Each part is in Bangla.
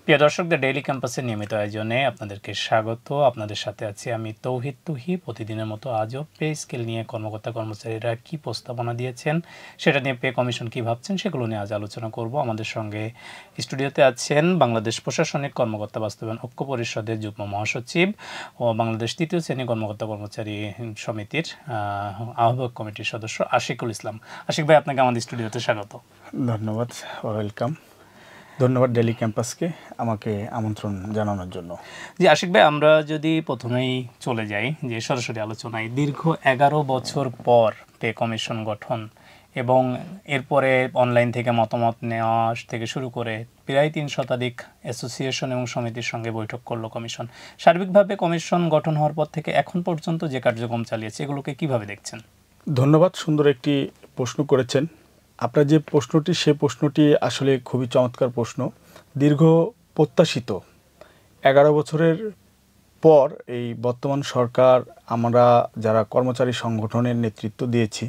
প্রিয় দর্শকদের ডেইলি ক্যাম্পাসের নিয়মিত আয়োজনে আপনাদেরকে স্বাগত। আপনাদের সাথে আছি আমি তৌহিদ তুহি। প্রতিদিনের মতো আজও পে স্কেল নিয়ে কর্মকর্তা কর্মচারীরা কি প্রস্তাবনা দিয়েছেন, সেটা নিয়ে পে কমিশন কি ভাবছেন, সেগুলো নিয়ে আজ আলোচনা করব। আমাদের সঙ্গে স্টুডিওতে আছেন বাংলাদেশ প্রশাসনিক কর্মকর্তা বাস্তবায়ন ঐক্য পরিষদের যুগ্ম মহাসচিব ও বাংলাদেশ তৃতীয় শ্রেণী কর্মকর্তা কর্মচারী সমিতির আহ্বায়ক কমিটির সদস্য আশিকুল ইসলাম। আশিক ভাই, আপনাকে আমাদের স্টুডিওতে স্বাগত। ধন্যবাদ, ওয়েলকাম। ধন্যবাদ ডেইলি ক্যাম্পাসকে আমাকে আমন্ত্রণ জানানোর জন্য। জি আশিক ভাই, আমরা যদি প্রথমেই চলে যাই যে সরাসরি আলোচনায়, দীর্ঘ 11 বছর পর পে কমিশন গঠন এবং এরপরে অনলাইন থেকে মতামত নেওয়া থেকে শুরু করে প্রায় 3 শতাধিক অ্যাসোসিয়েশন এবং সমিতির সঙ্গে বৈঠক করলো কমিশন। সার্বিকভাবে কমিশন গঠন হওয়ার পর থেকে এখন পর্যন্ত যে কার্যক্রম চালিয়েছে, এগুলোকে কিভাবে দেখছেন? ধন্যবাদ, সুন্দর একটি প্রশ্ন করেছেন। আপনার যে প্রশ্নটি, সে প্রশ্নটি আসলে খুবই চমৎকার প্রশ্ন। দীর্ঘ প্রত্যাশিত 11 বছরের পর এই বর্তমান সরকার, আমরা যারা কর্মচারী সংগঠনের নেতৃত্ব দিয়েছি,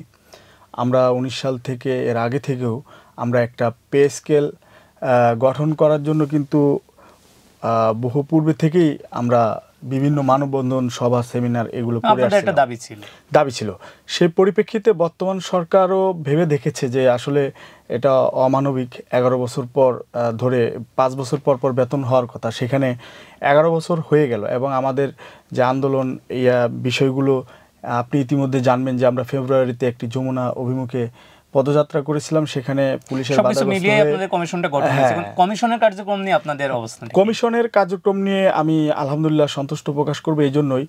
আমরা 19 সাল থেকে এর আগে থেকেও আমরা একটা পে স্কেল গঠন করার জন্য কিন্তু বহু পূর্বে থেকেই আমরা বিভিন্ন মানববন্ধন, সভা, সেমিনার এগুলো করে আসছিলাম। দাবি ছিল। সেই পরিপ্রেক্ষিতে বর্তমান সরকারও ভেবে দেখেছে যে আসলে এটা অমানবিক। 11 বছর পর ধরে 5 বছর পর পর বেতন হওয়ার কথা, সেখানে 11 বছর হয়ে গেল। এবং আমাদের যে আন্দোলন, এই বিষয়গুলো আপনি ইতিমধ্যে জানবেন যে আমরা ফেব্রুয়ারিতে একটি যমুনা অভিমুখে পদযাত্রা করেছিলাম। সেখানে পুলিশের কমিশনের কার্যক্রম নিয়ে আপনাদের অবস্থান, কমিশনের কার্যক্রম নিয়ে আমি আলহামদুলিল্লাহ সন্তুষ্ট প্রকাশ করব। এই জন্যই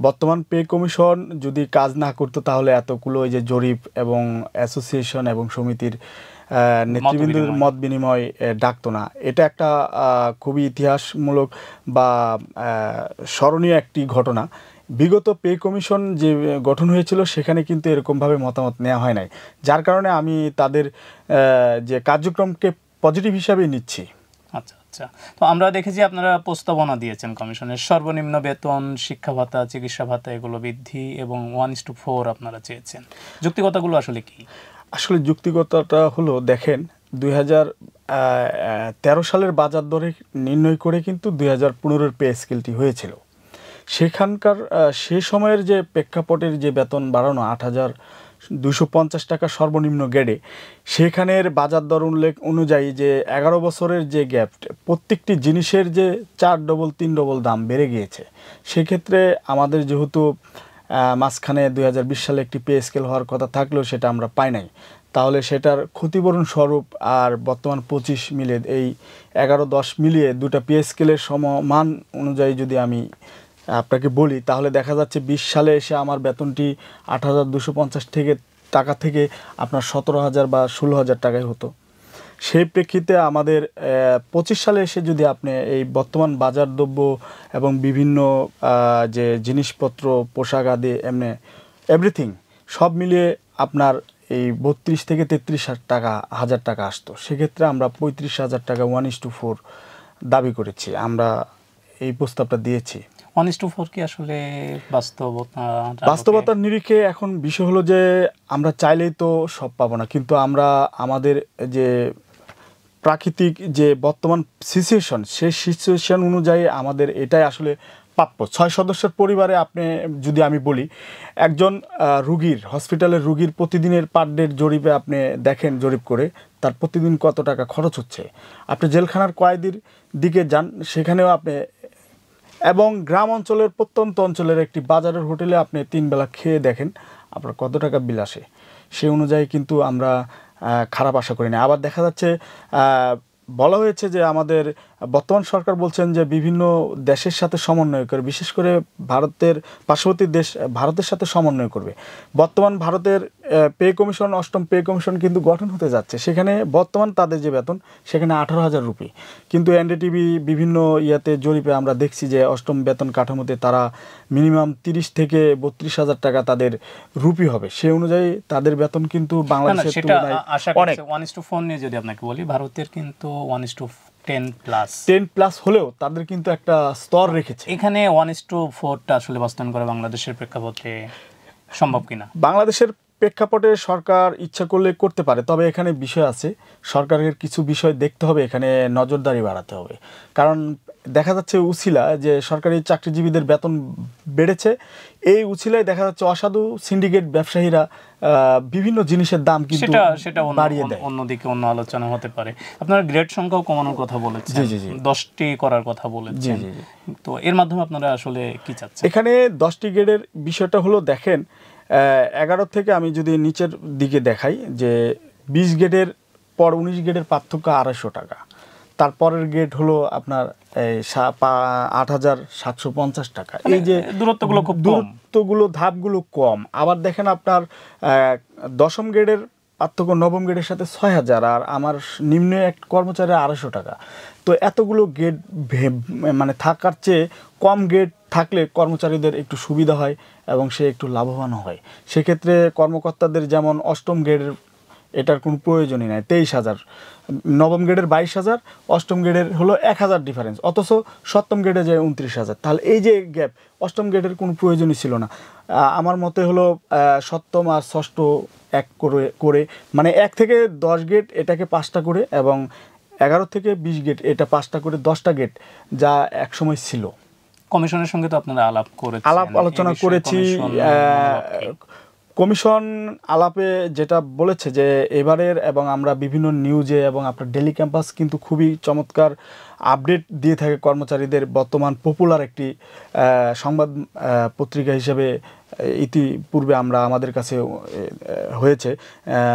বর্তমান পে কমিশন যদি কাজ না করতো, তাহলে এতগুলো এই যে জরিপ এবং অ্যাসোসিয়েশন এবং সমিতির নেতৃবৃন্দের মত বিনিময় ডাকতো না। এটা একটা খুবই ইতিহাসমূলক বা স্মরণীয় একটি ঘটনা। বিগত পে কমিশন যে গঠন হয়েছিল, সেখানে কিন্তু এরকমভাবে মতামত নেওয়া হয় নাই, যার কারণে আমি তাদের যে কার্যক্রমকে পজিটিভ হিসাবেই নিচ্ছি। আচ্ছা আচ্ছা, তো আমরা দেখেছি আপনারা প্রস্তাবনা দিয়েছেন কমিশনের, সর্বনিম্ন বেতন, শিক্ষা ভাতা, চিকিৎসা ভাতা এগুলো বৃদ্ধি এবং 1:4 আপনারা চেয়েছেন। যুক্তিকতাগুলো আসলে কি? আসলে যুক্তিকতাটা হলো, দেখেন 2013 সালের বাজার দরে নির্ণয় করে কিন্তু 2015-এর পে স্কেলটি হয়েছিল। সেখানকার সে সময়ের যে প্রেক্ষাপটের যে বেতন বাড়ানো 8,250 টাকা সর্বনিম্ন গ্রেডে, সেখানের বাজার দর উল্লেখ অনুযায়ী যে 11 বছরের যে গ্যাপ, প্রত্যেকটি জিনিসের যে 4 ডবল 3 ডবল দাম বেড়ে গিয়েছে। সেক্ষেত্রে আমাদের যেহেতু মাঝখানে 2020 সালে একটি পে স্কেল হওয়ার কথা থাকলেও সেটা আমরা পাই নাই, তাহলে সেটার ক্ষতিপূরণ স্বরূপ আর বর্তমান 25 মিলে, এই 11-10 মিলিয়ে দুটা পে স্কেলের সমান অনুযায়ী যদি আমি আপনাকে বলি, তাহলে দেখা যাচ্ছে 20 সালে এসে আমার বেতনটি 8,250 টাকা থেকে আপনার 17,000 বা 16,000 টাকায় হতো। সেই প্রেক্ষিতে আমাদের 25 সালে এসে যদি আপনি এই বর্তমান বাজার দ্রব্য এবং বিভিন্ন যে জিনিসপত্র, পোশাক আদি, এমনি এভরিথিং সব মিলিয়ে আপনার এই 32 থেকে 33 হাজার টাকা আসতো। সেক্ষেত্রে আমরা 35,000 টাকা 1:4 দাবি করেছি, আমরা এই প্রস্তাবটা দিয়েছি। 1:4 কি আসলে বাস্তবতার নিরিখে এখন বিষয় হলো যে আমরা চাইলেই তো সব পাবো না, কিন্তু আমরা আমাদের যে প্রাকৃতিক যে বর্তমান সিচুয়েশন, সেই সিচুয়েশন অনুযায়ী আমাদের এটাই আসলে প্রাপ্য। 6 সদস্যের পরিবারে আপনি যদি আমি বলি, একজন রুগীর, হসপিটালের রুগীর প্রতিদিনের পার ডের জরিপে আপনি দেখেন, জরিপ করে তার প্রতিদিন কত টাকা খরচ হচ্ছে। আপনি জেলখানার কয়েদির দিকে যান, সেখানেও আপনি, এবং গ্রাম অঞ্চলের, প্রত্যন্ত অঞ্চলের একটি বাজারের হোটেলে আপনি 3 বেলা খেয়ে দেখেন আপনার কত টাকা বিল আসে। সেই অনুযায়ী কিন্তু আমরা খারাপ আশা করি না। আবার দেখা যাচ্ছে বলা হয়েছে যে আমাদের বর্তমান সরকার বলছেন যে বিভিন্ন দেশের সাথে সমন্বয় করে, বিশেষ করে ভারতের পার্শ্ববর্তী দেশ ভারতের সাথে সমন্বয় করবে। বর্তমান ভারতের পে কমিশন, 8ম পে কমিশন কিন্তু গঠন হতে যাচ্ছে। সেখানে বর্তমান তাদের যে বেতন, সেখানে 18,000 রুপি, কিন্তু এনডিটিভি বিভিন্ন জরিপে আমরা দেখছি যে 8ম বেতন কাঠামোতে তারা মিনিমাম 30 থেকে 32,000 টাকা তাদের রুপি হবে। সেই অনুযায়ী তাদের বেতন কিন্তু বাংলাদেশের তুলনায় অনেক। 1:4 নিয়ে যদি আপনাকে বলি, ভারতের কিন্তু 10 প্লাস হলেও তাদের কিন্তু একটা স্তর রেখেছে। এখানে 1:4টা আসলে বাস্তবায়ন করা বাংলাদেশের প্রেক্ষাপটে সম্ভব কিনা? বাংলাদেশের প্রেক্ষাপটে সরকার ইচ্ছা করলে করতে পারে, তবে এখানে বিষয় আছে, সরকারের কিছু বিষয় দেখতে হবে, এখানে নজরদারি বাড়াতে হবে। কারণ দেখা যাচ্ছে উছিলা যে সরকারি চাকরিজীবীদের বেতন বেড়েছে, এই উছিলায় দেখা যাচ্ছে অসাধু সিন্ডিকেট ব্যবসায়ীরা বিভিন্ন জিনিসের দাম কিন্তু সেটা বাড়িয়ে দেয়। অন্যদিকে অন্য আলোচনা হতে পারে। আপনারা গ্রেড সংখ্যাও কমানোর কথা বলেছেন, 10টি করার কথা বলেছেন, তো এর মাধ্যমে আপনারা আসলে কি চাচ্ছেন? এখানে 10টি গ্রেডের বিষয়টা হলো, দেখেন 11 থেকে আমি যদি নিচের দিকে দেখাই যে 20 গ্রেডের পর 19 গ্রেডের পার্থক্য 250 টাকা, তারপরের গ্রেড হলো আপনার 8,750 টাকা। এই যে দূরত্বগুলো ধাপগুলো কম। আবার দেখেন আপনার 10ম গ্রেডের পার্থক্য 9ম গ্রেডের সাথে 6,000, আর আমার নিম্ন এক কর্মচারী 250 টাকা। তো এতগুলো গ্রেড মানে থাকার চেয়ে কম গ্রেড থাকলে কর্মচারীদের একটু সুবিধা হয় এবং সে একটু লাভবান হয়। সেক্ষেত্রে কর্মকর্তাদের যেমন 8ম গ্রেডের এটার কোনো প্রয়োজনই নাই, 23,000, 9ম গ্রেডের 22,000, 8ম গ্রেডের হলো 1,000 ডিফারেন্স, অথচ 7ম গ্রেডে যায় 29,000। তাহলে এই যে গ্যাপ, 8ম গ্রেডের কোনো প্রয়োজনই ছিল না। আমার মতে হলো 7ম আর 6ষ্ঠ এক করে মানে 1 থেকে 10 গ্রেড এটাকে 5টা করে, এবং 11 থেকে 20 গ্রেড এটা 5টা করে, 10টা গ্রেড যা একসময় ছিল। কমিশনের সঙ্গে তো আপনারা আলোচনা করেছি। কমিশন আলাপে যেটা বলেছে যে এবারের, এবং আমরা বিভিন্ন নিউজে এবং আপনার ডেলি ক্যাম্পাস কিন্তু খুবই চমৎকার আপডেট দিয়ে থাকে কর্মচারীদের, বর্তমান পপুলার একটি সংবাদ পত্রিকা হিসেবে ইতিপূর্বে আমরা আমাদের কাছে হয়েছে,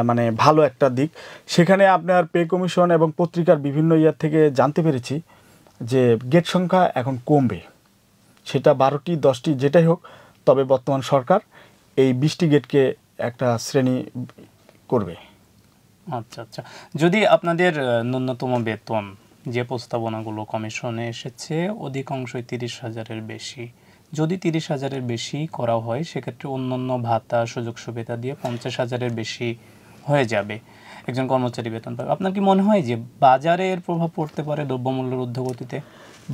মানে ভালো একটা দিক। সেখানে আপনার পে কমিশন এবং পত্রিকার বিভিন্ন ইয়ার থেকে জানতে পেরেছি যে গেট সংখ্যা এখন কমবে, সেটা 12টি 10টি যেটাই হোক, তবে বর্তমান সরকার এই 20টি গেটকে একটা শ্রেণী করবে। আচ্ছা, যদি আপনাদের ন্যূনতম বেতন যে প্রস্তাবনাগুলো কমিশনে এসেছে অধিকাংশই 30,000-এর বেশি, যদি 30,000-এর বেশি করা হয় সেক্ষেত্রে অন্যান্য ভাতা সুযোগ সুবিধা দিয়ে 50,000-এর বেশি হয়ে যাবে, একজন কর্মচারী বেতন পাবে। আপনার কি মনে হয় যে বাজারে এর প্রভাব পড়তে পারে দ্রব্যমূল্যের ঊর্ধ্বগতিতে?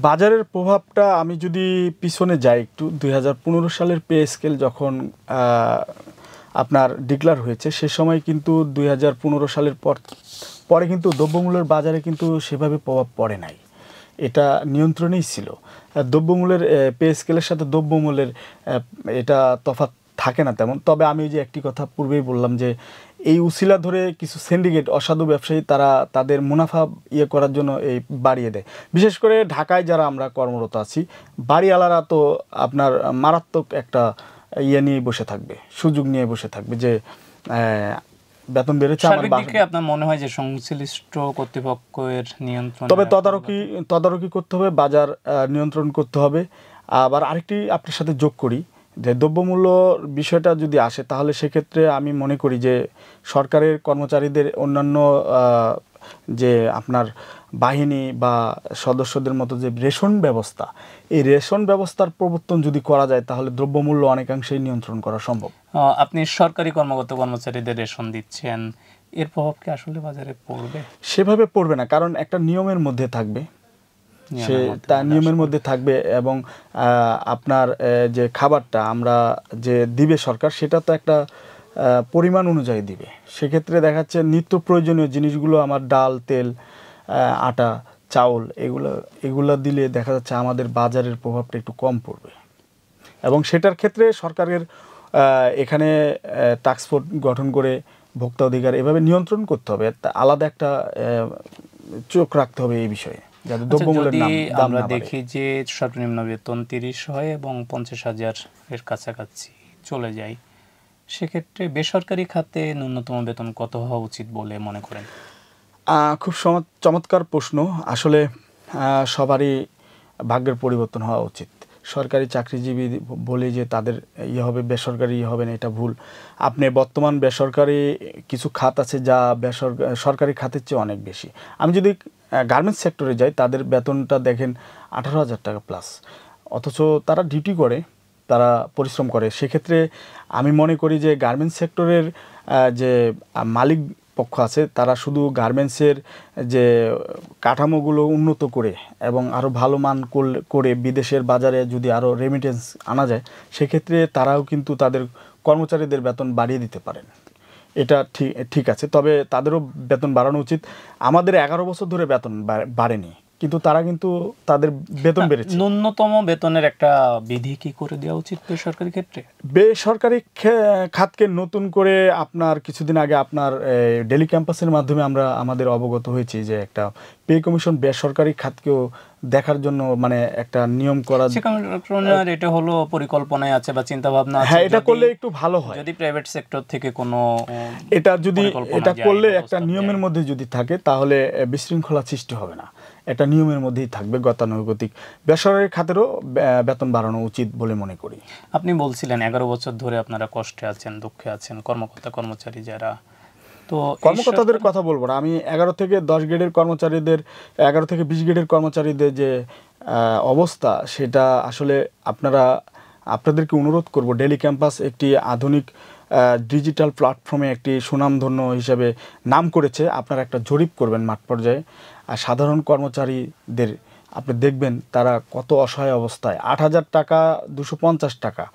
বাজারের প্রভাবটা আমি যদি পিছনে যাই একটু, 2015 সালের পে স্কেল যখন আপনার ডিক্লার হয়েছে, সে সময় কিন্তু 2015 সালের পরে কিন্তু দ্রব্যমূল্যের বাজারে কিন্তু সেভাবে প্রভাব পড়ে নাই, এটা নিয়ন্ত্রণেই ছিল। দ্রব্যমূল্যের পে স্কেলের সাথে দ্রব্যমূল্যের এটা তফাৎ থাকে না তেমন। তবে আমি যে একটি কথা পূর্বেই বললাম যে এই উসিলা ধরে কিছু সিন্ডিকেট অসাধু ব্যবসায়ী তারা তাদের মুনাফা করার জন্য এই বাড়িয়ে দেয়। বিশেষ করে ঢাকায় যারা আমরা কর্মরত আছি, বাড়িওয়ালারা তো আপনার মারাত্মক একটা নিয়ে বসে থাকবে, সুযোগ নিয়ে বসে থাকবে যে বেতন বেড়েছে। আপনার মনে হয় যে সংশ্লিষ্ট কর্তৃপক্ষের নিয়ন্ত্রণ, তবে তদারকি করতে হবে, বাজার নিয়ন্ত্রণ করতে হবে। আবার আরেকটি আপনার সাথে যোগ করি যে দ্রব্যমূল্য বিষয়টা যদি আসে, তাহলে সেক্ষেত্রে আমি মনে করি যে সরকারের কর্মচারীদের অন্যান্য যে আপনার বাহিনী বা সদস্যদের মতো যে রেশন ব্যবস্থা, এই রেশন ব্যবস্থার প্রবর্তন যদি করা যায় তাহলে দ্রব্যমূল্য অনেকাংশেই নিয়ন্ত্রণ করা সম্ভব। আপনি সরকারি কর্মচারীদের রেশন দিচ্ছেন, এর প্রভাব কি আসলে বাজারে পড়বে? সেভাবে পড়বে না, কারণ একটা নিয়মের মধ্যে থাকবে, সে তার নিয়মের মধ্যে থাকবে, এবং আপনার যে খাবারটা আমরা যে দিবে সরকার, সেটা তো একটা পরিমাণ অনুযায়ী দিবে। সেক্ষেত্রে দেখা যাচ্ছে নিত্য প্রয়োজনীয় জিনিসগুলো, আমার ডাল, তেল, আটা, চাউল, এগুলো দিলে দেখা যাচ্ছে আমাদের বাজারের প্রভাবটা একটু কম পড়বে। এবং সেটার ক্ষেত্রে সরকারের এখানে টাস্ক ফোর্স গঠন করে ভোক্তা অধিকার এভাবে নিয়ন্ত্রণ করতে হবে, আলাদা একটা চোখ রাখতে হবে এই বিষয়ে। যদি আমরা দেখি যে সর্বনিম্ন বেতন 30 হয় এবং 50,000-এর কাছাকাছি চলে যায়, সেক্ষেত্রে বেসরকারি খাতে ন্যূনতম বেতন কত হওয়া উচিত বলে মনে করেন? খুব চমৎকার প্রশ্ন। আসলে সবারই ভাগ্যের পরিবর্তন হওয়া উচিত। সরকারি চাকরিজীবী বলে যে তাদের হবে, বেসরকারি হবে না, এটা ভুল। আপনি বর্তমান বেসরকারি কিছু খাত আছে যা সরকারি খাতের চেয়ে অনেক বেশি। আমি যদি গার্মেন্টস সেক্টরে যাই, তাদের বেতনটা দেখেন 18,000 টাকা প্লাস, অথচ তারা ডিউটি করে, তারা পরিশ্রম করে। সেক্ষেত্রে আমি মনে করি যে গার্মেন্টস সেক্টরের যে মালিক পক্ষ আছে তারা শুধু গার্মেন্টসের যে কাঠামোগুলো উন্নত করে এবং আরও ভালো মান করে বিদেশের বাজারে যদি আরও রেমিটেন্স আনা যায়, সেক্ষেত্রে তারাও কিন্তু তাদের কর্মচারীদের বেতন বাড়িয়ে দিতে পারেন। এটা ঠিক আছে, তবে তাদেরও বেতন বাড়ানো উচিত। আমাদের 11 বছর ধরে বেতন বাড়েনি, কিন্তু তারা কিন্তু তাদের বেতন বেড়েছে। ন্যূনতম বেতনের একটা বিধি কি করে দেওয়া উচিত বেসরকারি ক্ষেত্রে? বেসরকারি খাতকে নতুন করে আপনার কিছুদিন আগে আপনার ডেলি ক্যাম্পাসের মাধ্যমে আমরা আমাদের অবগত হয়েছি যে একটা পে কমিশন বেসরকারি খাতকেও দেখার জন্য মানে একটা নিয়ম করা। এটা হলো পরিকল্পনায় আছে বা চিন্তা ভাবনা আছে। হ্যাঁ, এটা করলে একটু ভালো হয় যদি প্রাইভেট সেক্টর থেকে কোনো এটা করলে একটা নিয়মের মধ্যে যদি থাকে তাহলে বিশৃঙ্খলা সৃষ্টি হবে না, একটা নিয়মের মধ্যেই থাকবে। গতানুগতিক বেসরকারি খাতেরও বেতন বাড়ানো উচিত বলে মনে করি। আপনি বলছিলেন 11 বছর ধরে আপনারা কষ্টে আছেন, দুঃখে আছেন, কর্মকর্তা কর্মচারী যারা। তো কর্মকর্তাদের কথা বলবো না, আমি 11 থেকে 10 গ্রেডের কর্মচারীদের, 11 থেকে 20 গ্রেডের কর্মচারীদের যে অবস্থা, সেটা আসলে আপনাদেরকে অনুরোধ করব, ডেলি ক্যাম্পাস একটি আধুনিক ডিজিটাল প্ল্যাটফর্মে একটি সুনামধন্য হিসেবে নাম করেছে। আপনারা একটা জরিপ করবেন মাঠ পর্যায়ে, আর সাধারণ কর্মচারীদের আপনি দেখবেন তারা কত অসহায় অবস্থায়। 8,000 টাকা, 250 টাকা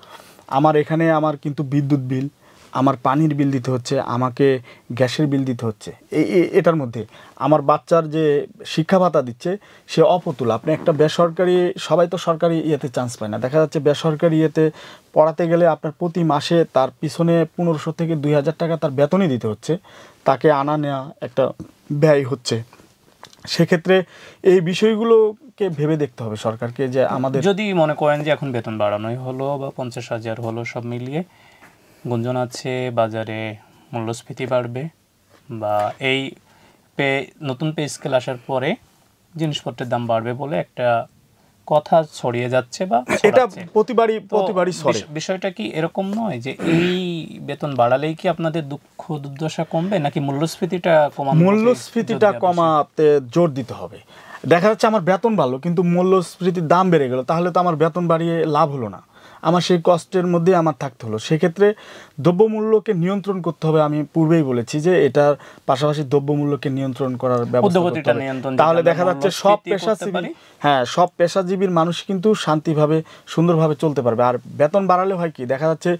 আমার এখানে, আমার কিন্তু বিদ্যুৎ বিল, আমার পানির বিল দিতে হচ্ছে, আমাকে গ্যাসের বিল দিতে হচ্ছে। এটার মধ্যে আমার বাচ্চার যে শিক্ষা ভাতা দিচ্ছে সে অপতুল। আপনি একটা বেসরকারি, সবাই তো সরকারি ইয়েতে চান্স পায় না, দেখা যাচ্ছে বেসরকারি ইয়েতে পড়াতে গেলে আপনার প্রতি মাসে তার পিছনে 1500 থেকে 2000 টাকা তার বেতনই দিতে হচ্ছে, তাকে আনা নেওয়া একটা ব্যয় হচ্ছে। সেক্ষেত্রে এই বিষয়গুলোকে ভেবে দেখতে হবে সরকারকে, যে আমাদের যদি মনে করেন যে এখন বেতন বাড়ানোই হলো বা 50,000 হলো, সব মিলিয়ে গুঞ্জন আছে বাজারে মূল্যস্ফীতি বাড়বে বা এই নতুন পে স্কেল আসার পরে জিনিসপত্রের দাম বাড়বে বলে একটা কথা ছড়িয়ে যাচ্ছে বা এটা প্রতিবারই ছড়ে। বিষয়টা কি এরকম নয় যে এই বেতন বাড়ালেই কি আপনাদের দুঃখ দুর্দশা কমবে, নাকি মূল্যস্ফীতিটা কমাতে জোর দিতে হবে? দেখা যাচ্ছে আমার বেতন বাড়লো কিন্তু মূল্যস্ফীতির দাম বেড়ে গেল, তাহলে তো আমার বেতন বাড়িয়ে লাভ হলো না, আমার সেই কষ্টের মধ্যে আমার থাকতে হলো। সেক্ষেত্রে দ্রব্যমূল্যকে নিয়ন্ত্রণ করতে হবে। আমি পূর্বেই বলেছি যে এটার পাশাপাশি দ্রব্যমূল্যকে নিয়ন্ত্রণ করার ব্যবস্থা করতে হবে। তাহলে দেখা যাচ্ছে সব পেশাজীবীর মানুষ কিন্তু শান্তিভাবে সুন্দরভাবে চলতে পারবে। আর বেতন বাড়ালে হয় কি, দেখা যাচ্ছে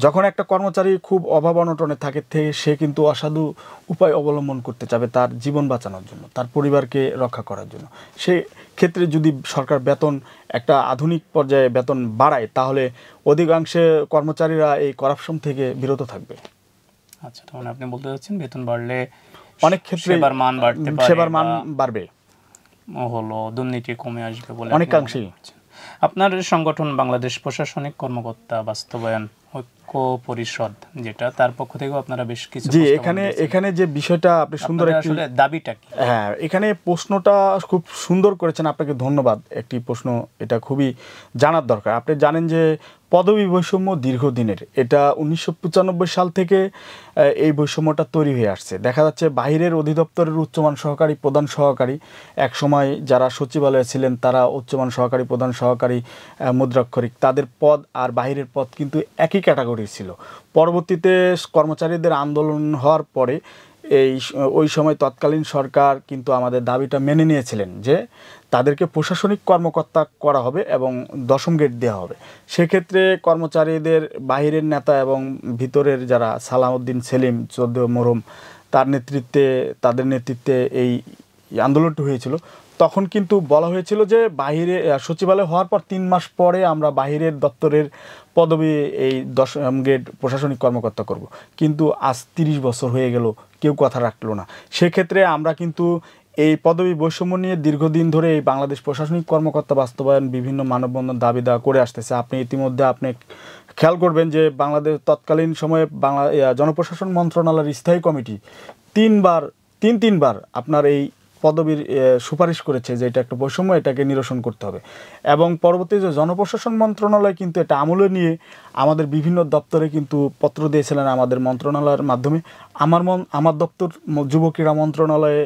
যখন একটা কর্মচারী খুব অভাব অনটনে থাকে, সে কিন্তু অসাধু উপায় অবলম্বন করতে চাবে তার জীবন বাঁচানোর জন্য, তার পরিবারকে রক্ষা করার জন্য। সেই ক্ষেত্রে যদি সরকার বেতন একটা আধুনিক পর্যায়ে বেতন বাড়ায়, তাহলে অধিকাংশে কর্মচারীরা এই করাপশন থেকে বিরত থাকবে। আচ্ছা, তাহলে আপনি বলতে চাচ্ছেন বেতন বাড়লে অনেক ক্ষেত্রে সেবার মান বাড়বে, হলো দুর্নীতি কমে আসবে বলে অনেকাংশেই। আপনার সংগঠন বাংলাদেশ প্রশাসনিক কর্মকর্তা বাস্তবায়ন ঐক্য পরিষদ, যেটা, তার পক্ষ থেকে আপনারা বেশ কিছু এখানে যে বিষয়টা আপনি সুন্দর আসলে দাবিটা কি? হ্যাঁ, এখানে প্রশ্নটা খুব সুন্দর করেছেন, আপনাকে ধন্যবাদ। একটি প্রশ্ন, এটা খুবই জানার দরকার। আপনি জানেন যে পদবি বৈষম্য দীর্ঘদিনের, এটা 1995 সাল থেকে এই বৈষম্যটা তৈরি হয়ে আসছে। দেখা যাচ্ছে বাহিরের অধিদপ্তরের উচ্চমান সহকারী, প্রধান সহকারী, এক সময় যারা সচিবালয়ে ছিলেন তারা উচ্চমান সহকারী, প্রধান সহকারী, মুদ্রাক্ষরিক, তাদের পদ আর বাহিরের পদ কিন্তু একই ক্যাটাগরির ছিল। পরবর্তীতে কর্মচারীদের আন্দোলন হওয়ার পরে ওই সময় তৎকালীন সরকার কিন্তু আমাদের দাবিটা মেনে নিয়েছিলেন যে তাদেরকে প্রশাসনিক কর্মকর্তা করা হবে এবং 10ম গ্রেড দেওয়া হবে। সেক্ষেত্রে কর্মচারীদের বাহিরের নেতা এবং ভিতরের যারা সালাউদ্দিন সেলিম, 14 মুহররম, তাদের নেতৃত্বে এই আন্দোলনটি হয়েছিল। তখন কিন্তু বলা হয়েছিল যে বাহিরে সচিবালয় হওয়ার পর 3 মাস পরে আমরা বাহিরের দপ্তরের পদবি এই 10ম গ্রেড প্রশাসনিক কর্মকর্তা করব। কিন্তু আজ 30 বছর হয়ে গেল, কেউ কথা রাখলো না। সেক্ষেত্রে আমরা কিন্তু এই পদবি বৈষম্য নিয়ে দীর্ঘদিন ধরে এই বাংলাদেশ প্রশাসনিক কর্মকর্তা বাস্তবায়ন বিভিন্ন মানববন্ধন দাবি দেওয়া করে আসতেছে। ইতিমধ্যে আপনি খেয়াল করবেন যে বাংলাদেশ তৎকালীন সময়ে জনপ্রশাসন মন্ত্রণালয়ের স্থায়ী কমিটি তিনবার আপনার এই পদবীর সুপারিশ করেছে যে এটা একটা বৈষম্য, এটাকে নিরসন করতে হবে। এবং পরবর্তীতে জনপ্রশাসন মন্ত্রণালয় কিন্তু এটা আমলে নিয়ে আমাদের বিভিন্ন দপ্তরে কিন্তু পত্র দিয়েছিলেন আমাদের মন্ত্রণালয়ের মাধ্যমে। আমার দপ্তর যুব ক্রীড়া মন্ত্রণালয়ে,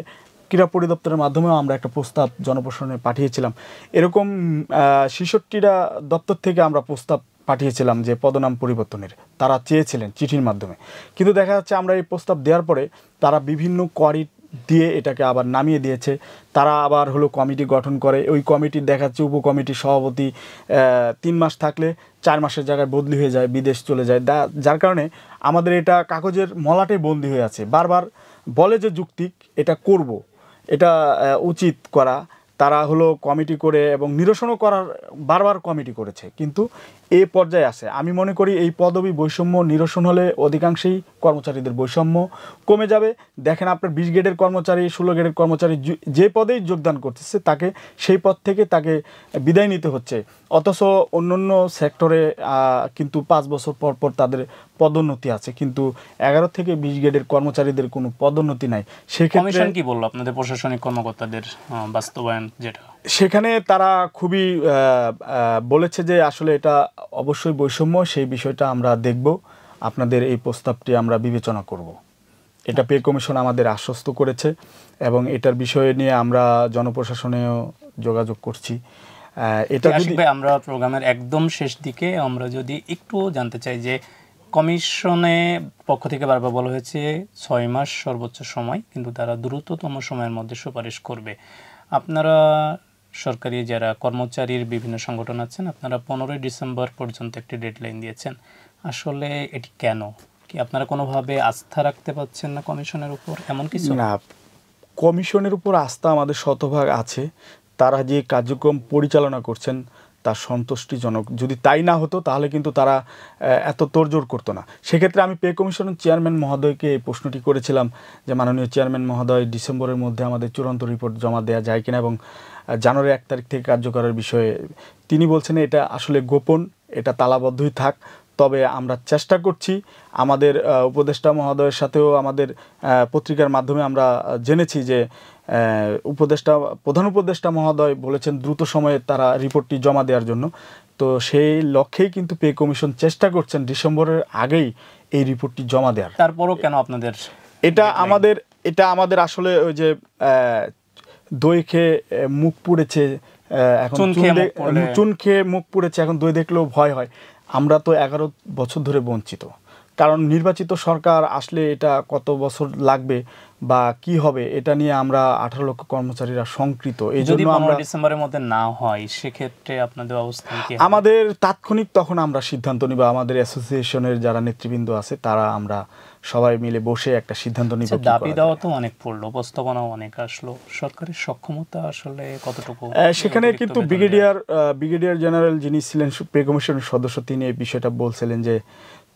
ক্রীড়া পরিদপ্তরের মাধ্যমেও আমরা একটা প্রস্তাব জনপ্রশাসনে পাঠিয়েছিলাম। এরকম 66টা দপ্তর থেকে আমরা প্রস্তাব পাঠিয়েছিলাম যে পদনাম পরিবর্তনের, তারা চেয়েছিলেন চিঠির মাধ্যমে। কিন্তু দেখা যাচ্ছে আমরা এই প্রস্তাব দেওয়ার পরে তারা বিভিন্ন কোয়ারি দিয়ে এটাকে আবার নামিয়ে দিয়েছে। তারা আবার হলো কমিটি গঠন করে, ওই কমিটির দেখা যাচ্ছে উপকমিটির সভাপতি 3 মাস থাকলে 4 মাসের জায়গায় বদলি হয়ে যায়, বিদেশ চলে যায়। যার কারণে আমাদের এটা কাগজের মলাটে বন্দী হয়ে আছে। বারবার বলে যে যৌক্তিক, এটা করব, এটা উচিত করা, তারা হলো কমিটি করে এবং নিরসনও করার বারবার কমিটি করেছে, কিন্তু এ পর্যায়ে আসে। আমি মনে করি এই পদবি বৈষম্য নিরসন হলে অধিকাংশেই কর্মচারীদের বৈষম্য কমে যাবে। দেখেন আপনার 20 গ্রেডের কর্মচারী, 16 গ্রেডের কর্মচারী যে পদেই যোগদান করতেছে তাকে সেই পদ থেকে তাকে বিদায় নিতে হচ্ছে, অথচ অন্যান্য সেক্টরে কিন্তু 5 বছর পর পর তাদের পদোন্নতি আছে, কিন্তু 11 থেকে 20 গ্রেডের কর্মচারীদের কোনো পদোন্নতি নাই। সেক্ষেত্রে কমিশন কি বললো আপনাদের প্রশাসনিক কর্মকর্তাদের বাস্তবায়ন যেটা? সেখানে তারা খুবই বলেছে যে আসলে এটা অবশ্যই বৈষম্য, সেই বিষয়টা আমরা দেখব, আপনাদের এই প্রস্তাবটি আমরা বিবেচনা করব। এটা পে কমিশন আমাদের আশ্বস্ত করেছে এবং এটার বিষয় নিয়ে আমরা জনপ্রশাসনেও যোগাযোগ করছি। এটা যদি আমরা প্রোগ্রামের একদম শেষ দিকে আমরা যদি একটু জানতে চাই যে কমিশনে পক্ষ থেকে বারবার বলা হয়েছে 6 মাস সর্বোচ্চ সময়, কিন্তু তারা দ্রুততম সময়ের মধ্যে সুপারিশ করবে। আপনারা সরকারি যারা কর্মচারীর বিভিন্ন সংগঠন আছেন, আপনারা 15 ডিসেম্বর পর্যন্ত একটি ডেডলাইন দিয়েছেন। আসলে এটি কেন? কি আপনারা কোনোভাবে আস্থা রাখতে পারছেন না কমিশনের উপর, এমন কিছু? না, কমিশনের উপর আস্থা আমাদের শতভাগ আছে। তারা যে কার্যক্রম পরিচালনা করছেন তা সন্তুষ্টিজনক। যদি তাই না হতো তাহলে কিন্তু তারা এত তোড়জোড় করতো না। সেক্ষেত্রে আমি পে কমিশনের চেয়ারম্যান মহোদয়কে এই প্রশ্নটি করেছিলাম যে মাননীয় চেয়ারম্যান মহোদয়, ডিসেম্বরের মধ্যে আমাদের চূড়ান্ত রিপোর্ট জমা দেওয়া যায় কিনা এবং জানুয়ারি 1 তারিখ থেকে কার্যকরের বিষয়ে তিনি বলছেন এটা আসলে গোপন, এটা তালাবদ্ধই থাক, তবে আমরা চেষ্টা করছি। আমাদের উপদেষ্টা মহোদয়ের সাথেও আমাদের পত্রিকার মাধ্যমে আমরা জেনেছি যে প্রধান উপদেষ্টা মহোদয় বলেছেন দ্রুত সময়ে তারা রিপোর্টটি জমা দেওয়ার জন্য। তো সেই লক্ষ্যেই কিন্তু পে কমিশন চেষ্টা করছেন ডিসেম্বরের আগেই এই রিপোর্টটি জমা দেওয়ার। তারপরও কেন আপনাদের এটা আমাদের আসলে ওই যে দই খেয়ে মুখ পুড়েছে, এখন চুন খেয়ে মুখ পুড়েছে, এখন দই দেখলেও ভয় হয়। আমরা তো 11 বছর ধরে বঞ্চিত, কারণ নির্বাচিত সরকার আসলে এটা কত বছর লাগবে বা কি হবে এটা নিয়ে আমরা 18 লক্ষ কর্মচারীরা শঙ্কিত। এই জন্য আমরা ডিসেম্বরের মধ্যে না হয় সেক্ষেত্রে আপনাদের অবস্থান কি? আমাদের তাৎক্ষণিক তখন আমরা সিদ্ধান্ত নিব, আমাদের অ্যাসোসিয়েশনের যারা নেতৃবৃন্দ আছে তারা আমরা সবাই মিলে বসে একটা সিদ্ধান্ত নিব। দাবি দেওয়া তো অনেক পড়লো, উপস্থাপনাও অনেক আসলো, সরকারের সক্ষমতা আসলে কতটুকু? সেখানে কিন্তু ব্রিগেডিয়ার জেনারেল যিনি ছিলেন পে কমিশনের সদস্য, তিনি এই বিষয়টা বলছিলেন যে,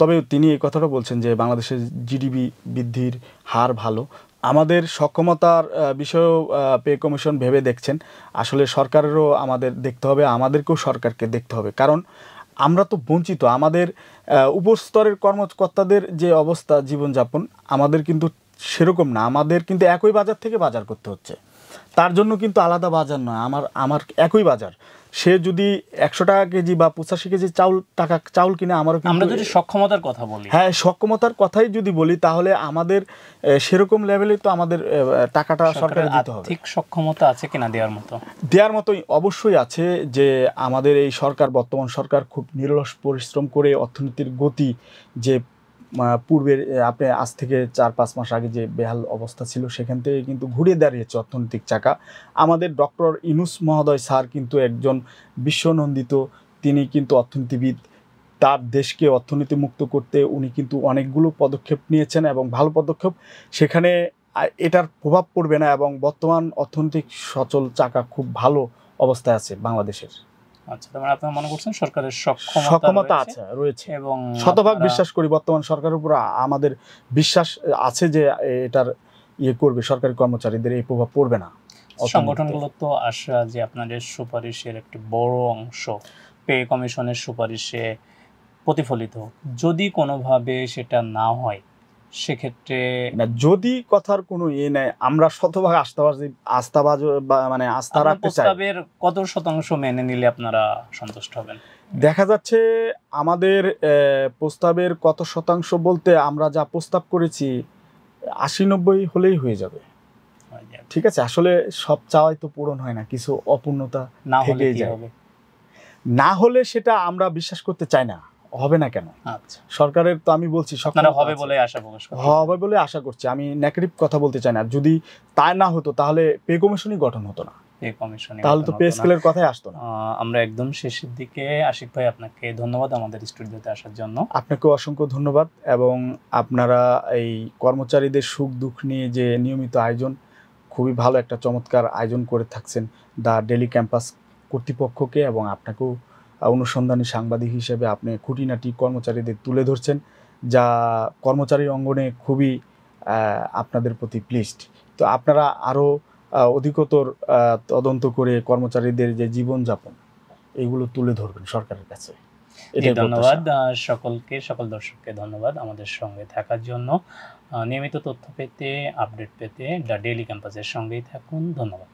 তবে তিনি এই কথাটা বলছেন যে বাংলাদেশের জিডিপি বৃদ্ধির হার ভালো, আমাদের সক্ষমতার বিষয়েও পে কমিশন ভেবে দেখছেন। আসলে সরকারেরও আমাদের দেখতে হবে, আমাদেরকেও সরকারকে দেখতে হবে, কারণ আমরা তো বঞ্চিত। আমাদের উপস্তরের কর্মকর্তাদের যে অবস্থা জীবনযাপন আমাদের কিন্তু সেরকম না, আমাদের কিন্তু একই বাজার থেকে বাজার করতে হচ্ছে, তার জন্য কিন্তু আলাদা বাজার নয়, আমার একই বাজার। সে যদি 100 টাকা কেজি বা 85 কেজি চাউল কিনে, আমারও আমরা যদি সক্ষমতার কথা বলি, হ্যাঁ সক্ষমতার কথাই যদি বলি, তাহলে আমাদের সেরকম লেভেলে তো আমাদের টাকাটা সরকারে দিতে হবে। ঠিক সক্ষমতা আছে কিনা দেওয়ার মতোই অবশ্যই আছে। যে আমাদের এই সরকার, বর্তমান সরকার খুব নিরলস পরিশ্রম করে অর্থনীতির গতি যে পূর্বের আপনি আজ থেকে 4-5 মাস আগে যে বেহাল অবস্থা ছিল সেখান থেকে কিন্তু ঘুরিয়ে দাঁড়িয়েছে অর্থনৈতিক চাকা। আমাদের ডক্টর ইউনূস মহোদয় স্যার কিন্তু একজন বিশ্বনন্দিত, তিনি কিন্তু অর্থনীতিবিদ, তার দেশকে অর্থনীতি মুক্ত করতে উনি কিন্তু অনেকগুলো পদক্ষেপ নিয়েছেন এবং ভালো পদক্ষেপ, সেখানে এটার প্রভাব পড়বে না এবং বর্তমান অর্থনৈতিক সচল চাকা খুব ভালো অবস্থায় আছে বাংলাদেশের। আচ্ছা, তার মানে আপনারা মনে করছেন সরকারের সক্ষমতা রয়েছে এবং শতভাগ বিশ্বাস করি বর্তমান সরকারের উপর আমাদের বিশ্বাস আছে যে এটার করবে, সরকারি কর্মচারীদের এই প্রভাব পড়বে না। সংগঠনগুলো তো আশা যে আপনাদের সুপারিশের একটি বড় অংশ পে কমিশনের সুপারিশে প্রতিফলিত হোক, যদি কোনোভাবে সেটা না হয় সেক্ষেত্রে যদি কথার কোনো নেই, আমরা শতভাগ আস্থাবাজ মানে আস্থা রাখতে চাই। প্রস্তাবের কত শতাংশ মেনে নিলে আপনারা সন্তুষ্ট হবেন? দেখা যাচ্ছে আমাদের প্রস্তাবের কত শতাংশ বলতে, আমরা যা প্রস্তাব করেছি 80-90 হলেই হয়ে যাবে। ঠিক আছে, আসলে সব চাওয়াই তো পূরণ হয় না, কিছু অপূর্ণতা থেকেই যায়। না হলে সেটা আমরা বিশ্বাস করতে চাই না, হবে না কেন? আচ্ছা, সরকারের তো আমি বলছি আপনারা সক্ষমতা হবে আছে। বলে আশা প্রকাশ করছেন। হবে বলে আশা করছি, আমি নেগেটিভ কথা বলতে চাই না। যদি তাই না হতো তাহলে পে কমিশনই গঠন হতো না, পে কমিশনে তাহলে তো পে স্কেলের কথাই আসতো না। আমরা একদম শেষের দিকে আশিক ভাই আপনাকে ধন্যবাদ আমাদের স্টুডিওতে আসার জন্য। আপনাকেও অসংখ্য ধন্যবাদ। এবং আপনারা এই কর্মচারীদের সুখ দুঃখ নিয়ে যে নিয়মিত আয়োজন, খুবই ভালো একটা চমৎকার আয়োজন করে থাকছেন দ্য ডেইলি ক্যাম্পাস কর্তৃপক্ষকে, এবং আপনাকেও অনুসন্ধানী সাংবাদিক হিসেবে আপনি খুঁটিনাটি কর্মচারীদের তুলে ধরছেন, যা কর্মচারী অঙ্গনে খুবই আপনাদের প্রতি প্লিজড। তো আপনারা আরও অধিকতর তদন্ত করে কর্মচারীদের যে জীবনযাপন এগুলো তুলে ধরবেন সরকারের কাছে। এটাই ধন্যবাদ প্রত্যাশা। সকলকে, সকল দর্শককে ধন্যবাদ আমাদের সঙ্গে থাকার জন্য। নিয়মিত তথ্য পেতে, আপডেট পেতে দ্য ডেইলি ক্যাম্পাসের সঙ্গেই থাকুন। ধন্যবাদ।